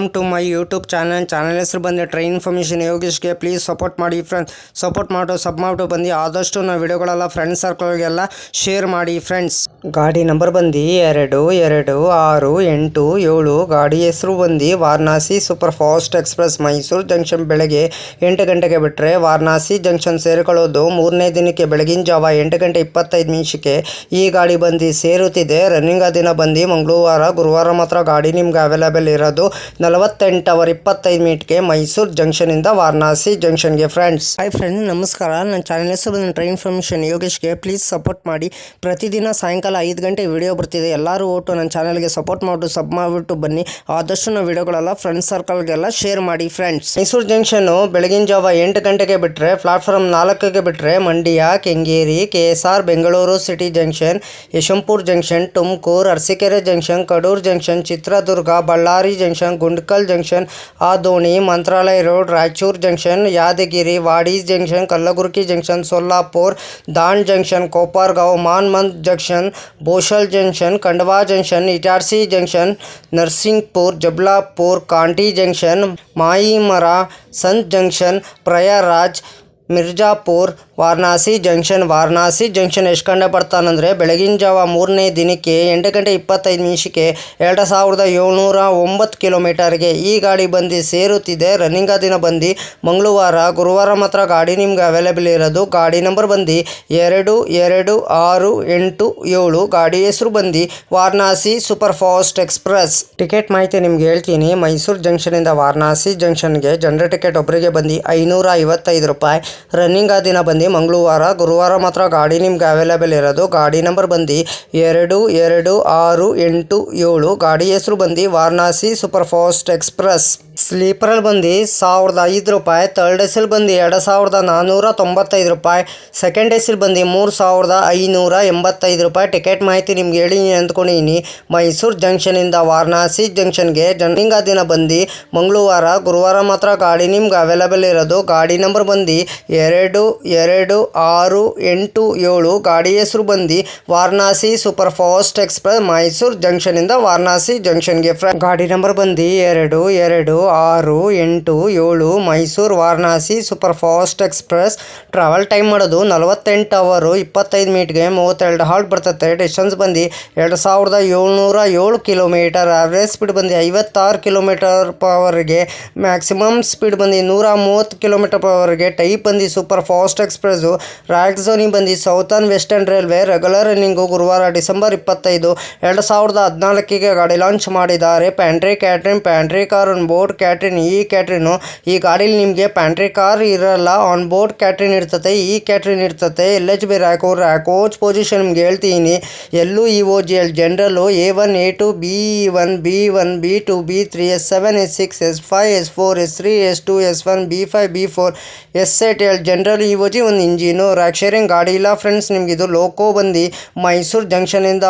Welcome to my YouTube channel ಹೆಸರು ಬಂದು train information ಯೋಗೇಶ್ಗೆ ಪ್ಲೀಸ್ ಸಪೋರ್ಟ್ ಮಾಡಿ ಫ್ರೆಂಡ್ಸ್. ಸಪೋರ್ಟ್ ಮಾಡು ಸಬ್ ಮಾಡಿಬಿಟ್ಟು ಬಂದು ಆದಷ್ಟು ನಾವು ವಿಡಿಯೋಗಳೆಲ್ಲ ಫ್ರೆಂಡ್ಸ್ ಸರ್ಕಲ್ಗೆಲ್ಲ ಶೇರ್ ಮಾಡಿ ಫ್ರೆಂಡ್ಸ್. ಗಾಡಿ ನಂಬರ್ ಬಂದು 226877. ಗಾಡಿ ಹೆಸರು ಬಂದು Varanasi super fast express. Mysuru junction ಬೆಳಗ್ಗೆ 8 ಗಂಟೆಗೆ ಬಿಟ್ಟರೆ ವಾರಣಾಸಿ ಜಂಕ್ಷನ್ ಸೇರಿಕೊಳ್ಳೋದು 3ನೇ ದಿನಕ್ಕೆ ಬೆಳಗಿನ ಜಾವ 8 ಗಂಟೆ 25 ನಿಮಿಷಕ್ಕೆ ಈ ಗಾಡಿ ಬಂದು ಸೇರುತ್ತಿದೆ. ರನ್ನಿಂಗ್ ದಿನ ಬಂದು ಮಂಗಳವಾರ, ಗುರುವಾರ ಮಾತ್ರ ಗಾಡಿ ನಿಮ್ಗೆ ಅವೈಲೇಬಲ್ ಇರೋದು 48h25 ಮೈಸೂರು ಜಂಕ್ಷನಿಂದ ವಾರಣಾಸಿ ಜಂಕ್ಷನ್ಗೆ ಫ್ರೆಂಡ್ಸ್. ಹಾಯ್ ಫ್ರೆಂಡ್ಸ್, ನಮಸ್ಕಾರ. ನನ್ನ ಚಾನಲ್ ಹೆಸರು ಬಂದು ಟ್ರೈನ್ ಇನ್ಫಾರ್ಮೇಷನ್ ಯೋಗೇಶ್ಗೆ ಪ್ಲೀಸ್ ಸಪೋರ್ಟ್ ಮಾಡಿ. ಪ್ರತಿದಿನ ಸಾಯಂಕಾಲ 5 ಗಂಟೆ ವಿಡಿಯೋ ಬರ್ತಿದೆ. ಎಲ್ಲರೂ ಒಟ್ಟು ನನ್ನ ಚಾನಲ್ಗೆ ಸಪೋರ್ಟ್ ಮಾಡಿಬಿಟ್ಟು ಸಬ್ ಮಾಡಿಬಿಟ್ಟು ಬನ್ನಿ. ಆದಷ್ಟು ನಾವು ವಿಡಿಯೋಗಳೆಲ್ಲ ಫ್ರೆಂಡ್ಸ್ ಸರ್ಕಲ್ಗೆಲ್ಲ ಶೇರ್ ಮಾಡಿ ಫ್ರೆಂಡ್ಸ್. ಮೈಸೂರು ಜಂಕ್ಷನ್ನು ಬೆಳಗಿನ ಜಾವ 8 ಗಂಟೆಗೆ ಬಿಟ್ಟರೆ, ಪ್ಲಾಟ್ಫಾರ್ಮ್ 4ಕ್ಕೆ ಬಿಟ್ಟರೆ Mandya, Kengeri, KSR, Bengaluru city junction, Yeshwanthpur junction, Tumakuru, Arsikere junction, Kadur junction, Chitradurga, Ballari junction, Gundkal junction, ಆದೋಣಿ, ಮಂತ್ರಾಲಯ ರೋಡ್, ರಾಯಚೂರು ಜಂಕ್ಷನ್, ಯಾದಗಿರಿ, ವಾಡಿ junction, ಕಲ್ಲಗುರ್ಕಿ junction, Solapur, ದಾಂಡ್ junction, ಕೋಪರ್ಗಾಂವ್, ಮಾನ್ಮಂದ್ junction, ಬೋಶಲ್ junction, Khandwa junction, Itarsi junction, ನರ್ಸಿಂಗ್ಪುರ್, ಜಬಲಾಪುರ್, Conti junction, ಮಾಯಿಮರ, ಸಂತ್ junction, Prayagraj, Mirzapur, Varanasi junction ಎಷ್ಟು ಗಂಟೆ ಬರ್ತಾನಂದರೆ ಬೆಳಗಿನ ಜಾವ 3ನೇ ದಿನಕ್ಕೆ 8 ಗಂಟೆ 25 ನಿಮಿಷಕ್ಕೆ 2709 ಕಿಲೋಮೀಟರ್ಗೆ ಈ ಗಾಡಿ ಬಂದು ಸೇರುತ್ತಿದೆ. ರನ್ನಿಂಗ್ ದಿನ ಬಂದು ಮಂಗಳವಾರ, ಗುರುವಾರ ಮಾತ್ರ ಗಾಡಿ ನಿಮ್ಗೆ ಅವೈಲೇಬಲ್ ಇರೋದು. ಗಾಡಿ ನಂಬರ್ ಬಂದು 22687. ಗಾಡಿ ಹೆಸರು ಬಂದು Varanasi super fast express. Ticket ಮಾಹಿತಿ ನಿಮ್ಗೆ ಹೇಳ್ತೀನಿ. ಮೈಸೂರು ಜಂಕ್ಷನಿಂದ ವಾರಣಾಸಿ ಜಂಕ್ಷನ್ಗೆ ಜನರಲ್ ಟಿಕೆಟ್ ಒಬ್ಬರಿಗೆ ಬಂದು 555 ರೂಪಾಯಿ. ರನ್ನಿಂಗ್ ದಿನ ಬಂದು ಮಂಗಳವಾರ, ಗುರುವಾರ ಮಾತ್ರ ಗಾಡಿ ನಿಮ್ಗೆ ಅವೈಲೇಬಲ್ ಇರೋದು. ಗಾಡಿ ನಂಬರ್ ಬಂದು 22687. ಗಾಡಿ ಹೆಸರು ಬಂದು ವಾರಣಾಸಿ ಸೂಪರ್ ಫಾಸ್ಟ್ ಎಕ್ಸ್ಪ್ರೆಸ್. ಸ್ಲೀಪರಲ್ಲಿ ಬಂದು 1005 ರೂಪಾಯಿ. ಥರ್ಡ್ ಎಸಿಲ್ ಬಂದು 2495 ರೂಪಾಯಿ. ಸೆಕೆಂಡ್ ಎಸಿಲ್ ಬಂದು 3585 ರೂಪಾಯಿ. ಟಿಕೆಟ್ ಮಾಹಿತಿ ನಿಮ್ಗೆ ಹೇಳಿ ಅಂದ್ಕೊಂಡಿದ್ದೀನಿ. ಮೈಸೂರು ಜಂಕ್ಷನಿಂದ ವಾರಣಾಸಿ ಜಂಕ್ಷನ್ಗೆ ರನ್ನಿಂಗ್ ದಿನ ಬಂದು ಮಂಗಳವಾರ, ಗುರುವಾರ ಮಾತ್ರ ಗಾಡಿ ನಿಮ್ಗೆ ಅವೈಲೇಬಲ್ ಇರೋದು. ಗಾಡಿ ನಂಬರ್ ಬಂದು 22687. ಗಾಡಿ ಹೆಸರು ಬಂದು Varanasi super fast express. Mysuru ಜಂಕ್ಷನಿಂದ ವಾರಣಾಸಿ ಜಂಕ್ಷನ್ಗೆ ಗಾಡಿ ನಂಬರ್ ಬಂದು 22687. Mysuru Varanasi super fast express. Travel time ಮಾಡೋದು 48 ಅವರ್ 25 ಮಿನಿಟ್ಗೆ 32 ಹಾಲ್ಟ್ ಬರ್ತದೆ. ಡಿಸ್ಟೆನ್ಸ್ ಬಂದು 2707 ಕಿಲೋಮೀಟರ್. ಆವ್ರೇಜ್ ಸ್ಪೀಡ್ ಬಂದು 56 ಕಿಲೋಮೀಟರ್ ಪವರ್ಗೆ. ಮ್ಯಾಕ್ಸಿಮಮ್ ಸ್ಪೀಡ್ ಬಂದು 130 ಕಿಲೋಮೀಟರ್ ಪವರ್ಗೆ. ಟೈಪ್ ಬಂದು super fast express. Rake zoning ಬಂದು southern western railway. Regular running ಗುರುವಾರ ಡಿಸೆಂಬರ್ 25, 2014ಗೆ ಗಾಡಿ ಲಾಂಚ್ ಮಾಡಿದ್ದಾರೆ. Pantry car on board catering. ಈ ಕ್ಯಾಟ್ರಿನು ಈ ಗಾಡೀಲಿ ನಿಮಗೆ ಪ್ಯಾಂಟ್ರಿ ಕಾರ್ ಇರಲ್ಲ, ಆನ್ ಬೋರ್ಡ್ ಕ್ಯಾಟ್ರಿನ್ ಇರ್ತದೆ. ಈ ಕ್ಯಾಟ್ರಿನ್ ಇರ್ತದೆ. LHB ರ್ಯಾಕೋಚ್ ಪೊಸಿಷನ್ ನಿಮ್ಗೆ ಹೇಳ್ತೀನಿ. LUEOGL ಜನರಲ್ಲು A1, A2, B1, B1, B2, B3, S7, S6, S5, S4, S3, S2, S1, B5, B4, S8 general EOG. ಒಂದು ಇಂಜಿನು. ರ್ಯಾಕ್ ಶೇರಿಂಗ್ ಗಾಡಿ ಇಲ್ಲ ಫ್ರೆಂಡ್ಸ್. ನಿಮಗಿದು ಲೋಕೋ ಬಂದು ಮೈಸೂರು ಜಂಕ್ಷನಿಂದ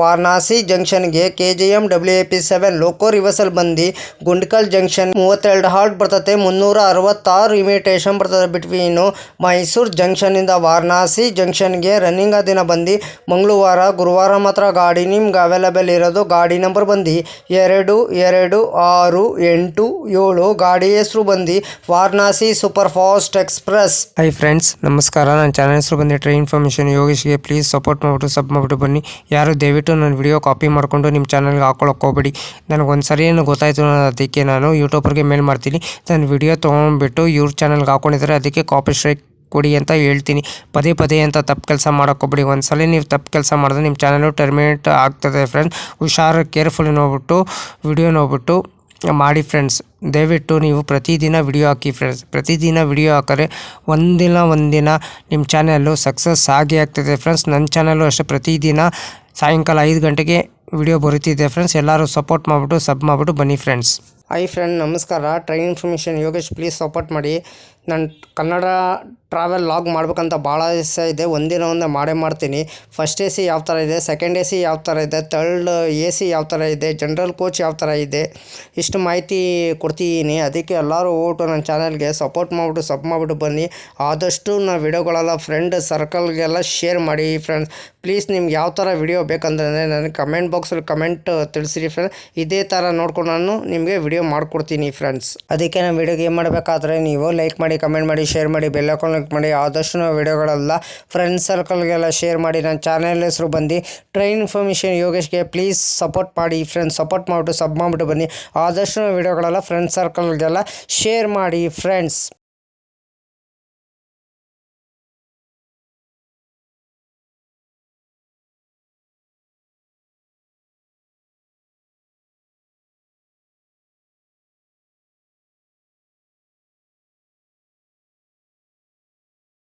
ವಾರಣಾಸಿ ಜಂಕ್ಷನ್ಗೆ KJM WAP7 ಲೋಕೋ. ರಿವರ್ಸಲ್ ಬಂದು ಗುಂಡ್ಕಲ್ ಜಂಕ್ಷನ್ 32 ಹಾಲ್ಟ್ ಬರ್ತದೆ. 366 ಇಮಿಟೇಷನ್ ಬರ್ತದೆ ಬಿಟ್ವೀನು ಮೈಸೂರು ಜಂಕ್ಷನಿಂದ ವಾರಣಾಸಿ ಜಂಕ್ಷನ್ಗೆ. ರನ್ನಿಂಗ್ ದಿನ ಬಂದು ಮಂಗಳವಾರ, ಗುರುವಾರ ಮಾತ್ರ ಗಾಡಿ ನಿಮ್ಗೆ ಅವೈಲೇಬಲ್ ಇರೋದು. ಗಾಡಿ ನಂಬರ್ ಬಂದು 22687. ಗಾಡಿ ಹೆಸರು ಬಂದು Varanasi super fast express. Hi friends, ನಮಸ್ಕಾರ. ನನ್ನ ಚಾನಲ್ ಹೆಸರು ಬಂದು ಟ್ರೈನ್ ಇನ್ಫಾರ್ಮೇಷನ್ ಯೋಗೇಶ್ಗೆ ಪ್ಲೀಸ್ ಸಪೋರ್ಟ್ ಮಾಡಿಬಿಟ್ಟು ಸಬ್ ಮಾಡಿಬಿಟ್ಟು ಬನ್ನಿ. ಯಾರು ದಯವಿಟ್ಟು ನನ್ನ ವಿಡಿಯೋ ಕಾಪಿ ಮಾಡಿಕೊಂಡು ನಿಮ್ಮ ಚಾನಲ್ಗೆ ಹಾಕೊಳ್ಳೋಕೆ ಹೋಗ್ಬೇಡಿ. ನನಗೊಂದು ಸರಿ ಏನು ಗೊತ್ತಾಯಿತು, ಅದಕ್ಕೆ ನಾನು ಯೂಟ್ಯೂಬರ್ಗೆ ಮೇಲ್ ಮಾಡ್ತೀನಿ. ನನ್ನ ವಿಡಿಯೋ ತೊಗೊಂಡ್ಬಿಟ್ಟು ಇವ್ರ ಚಾನಲ್ಗೆ ಹಾಕೊಂಡಿದ್ದಾರೆ, ಅದಕ್ಕೆ ಕಾಪಿ ಸ್ಟ್ರೈಕ್ ಕೊಡಿ ಅಂತ ಹೇಳ್ತೀನಿ. ಪದೇ ಅಂತ ತಪ್ಪು ಕೆಲಸ ಮಾಡೋಕ್ಕೋಗ್ಬಿಡಿ. ಒಂದ್ಸಲ ನೀವು ತಪ್ಪು ಕೆಲಸ ಮಾಡಿದ್ರೆ ನಿಮ್ಮ ಚಾನಲು ಟರ್ಮಿನೇಟ್ ಆಗ್ತದೆ ಫ್ರೆಂಡ್ಸ್. ಹುಷಾರು, ಕೇರ್ಫುಲಿ ನೋಡ್ಬಿಟ್ಟು ವಿಡಿಯೋ ನೋಡ್ಬಿಟ್ಟು ಮಾಡಿ ಫ್ರೆಂಡ್ಸ್. ದಯವಿಟ್ಟು ನೀವು ಪ್ರತಿದಿನ ವಿಡಿಯೋ ಹಾಕಿ ಫ್ರೆಂಡ್ಸ್. ಪ್ರತಿದಿನ ವಿಡಿಯೋ ಹಾಕಿದ್ರೆ ಒಂದಿನ ನಿಮ್ಮ ಚಾನಲ್ಲು ಸಕ್ಸಸ್ ಆಗೇ ಆಗ್ತದೆ ಫ್ರೆಂಡ್ಸ್. ನನ್ನ ಚಾನಲ್ಲು ಅಷ್ಟೇ ಪ್ರತಿದಿನ ಸಾಯಂಕಾಲ 5 ಗಂಟೆಗೆ ವಿಡಿಯೋ ಬರುತ್ತಿದೆ ಫ್ರೆಂಡ್ಸ್. ಎಲ್ಲರೂ ಸಪೋರ್ಟ್ ಮಾಡಿಬಿಟ್ಟು ಸಬ್ ಮಾಡಿಬಿಟ್ಟು ಬನ್ನಿ ಫ್ರೆಂಡ್ಸ್. ಹಾಯ್ ಫ್ರೆಂಡ್, ನಮಸ್ಕಾರ. Train information Yogesh please support ಮಾಡಿ. ನಾನು ಕನ್ನಡ ಟ್ರಾವೆಲ್ ಲಾಗ್ ಮಾಡ್ಬೇಕಂತ ಭಾಳ ಇಷ್ಟ ಇದೆ. ಒಂದಿನ ಮಾಡೇ ಮಾಡ್ತೀನಿ. ಫಸ್ಟ್ AC ಯಾವ ಥರ ಇದೆ, ಸೆಕೆಂಡ್ AC ಯಾವ ಥರ ಇದೆ, ಥರ್ಡ್ AC ಯಾವ ಥರ ಇದೆ, ಜನರಲ್ ಕೋಚ್ ಯಾವ ಥರ ಇದೆ, ಇಷ್ಟು ಮಾಹಿತಿ ಕೊಡ್ತಿದ್ದೀನಿ. ಅದಕ್ಕೆ ಎಲ್ಲರೂ ಹೋಗ್ಬಿಟ್ಟು ನನ್ನ ಚಾನಲ್ಗೆ ಸಪೋರ್ಟ್ ಮಾಡಿಬಿಟ್ಟು ಬನ್ನಿ. ಆದಷ್ಟು ನಾನು ವಿಡಿಯೋಗಳೆಲ್ಲ ಫ್ರೆಂಡ್ ಸರ್ಕಲ್ಗೆಲ್ಲ ಶೇರ್ ಮಾಡಿ ಫ್ರೆಂಡ್ಸ್. ಪ್ಲೀಸ್ ನಿಮ್ಗೆ ಯಾವ ಥರ ವಿಡಿಯೋ ಬೇಕಂದ್ರೆ ನನಗೆ ಕಮೆಂಟ್ ಬಾಕ್ಸಲ್ಲಿ ಕಮೆಂಟ್ ತಿಳಿಸಿರಿ ಫ್ರೆಂಡ್ಸ್. ಇದೇ ಥರ ನೋಡ್ಕೊಂಡು ನಾನು ನಿಮಗೆ ವಿಡಿಯೋ ಮಾಡಿಕೊಡ್ತೀನಿ ಫ್ರೆಂಡ್ಸ್. ಅದಕ್ಕೆ ನಾನು ವಿಡಿಯೋಗೆ ಏನು ಮಾಡಬೇಕಾದ್ರೆ ನೀವು ಲೈಕ್ ಮಾಡಿ, ಕಮೆಂಟ್ ಮಾಡಿ, ಶೇರ್ ಮಾಡಿ, ಬೆಲ್ ಐಕಾನ್ ಕ್ಲಿಕ್ ಮಾಡಿ. ಆದಷ್ಟು ನಾವು ವಿಡಿಯೋಗಳೆಲ್ಲ ಫ್ರೆಂಡ್ಸ್ ಸರ್ಕಲ್ಗೆಲ್ಲ ಶೇರ್ ಮಾಡಿ. ನನ್ನ ಚಾನಲ್ ಹೆಸರು ಬಂದು ಟ್ರೈನ್ ಇನ್ಫಾರ್ಮೇಷನ್ ಯೋಗೇಶ್ಗೆ. ಪ್ಲೀಸ್ ಸಪೋರ್ಟ್ ಮಾಡಿ ಫ್ರೆಂಡ್ಸ್. ಸಪೋರ್ಟ್ ಮಾಡಿಬಿಟ್ಟು ಸಬ್ ಮಾಡಿಬಿಟ್ಟು ಬನ್ನಿ. ಆದಷ್ಟು ವಿಡಿಯೋಗಳೆಲ್ಲ ಫ್ರೆಂಡ್ಸ್ ಸರ್ಕಲ್ಗೆಲ್ಲ ಶೇರ್ ಮಾಡಿ ಫ್ರೆಂಡ್ಸ್.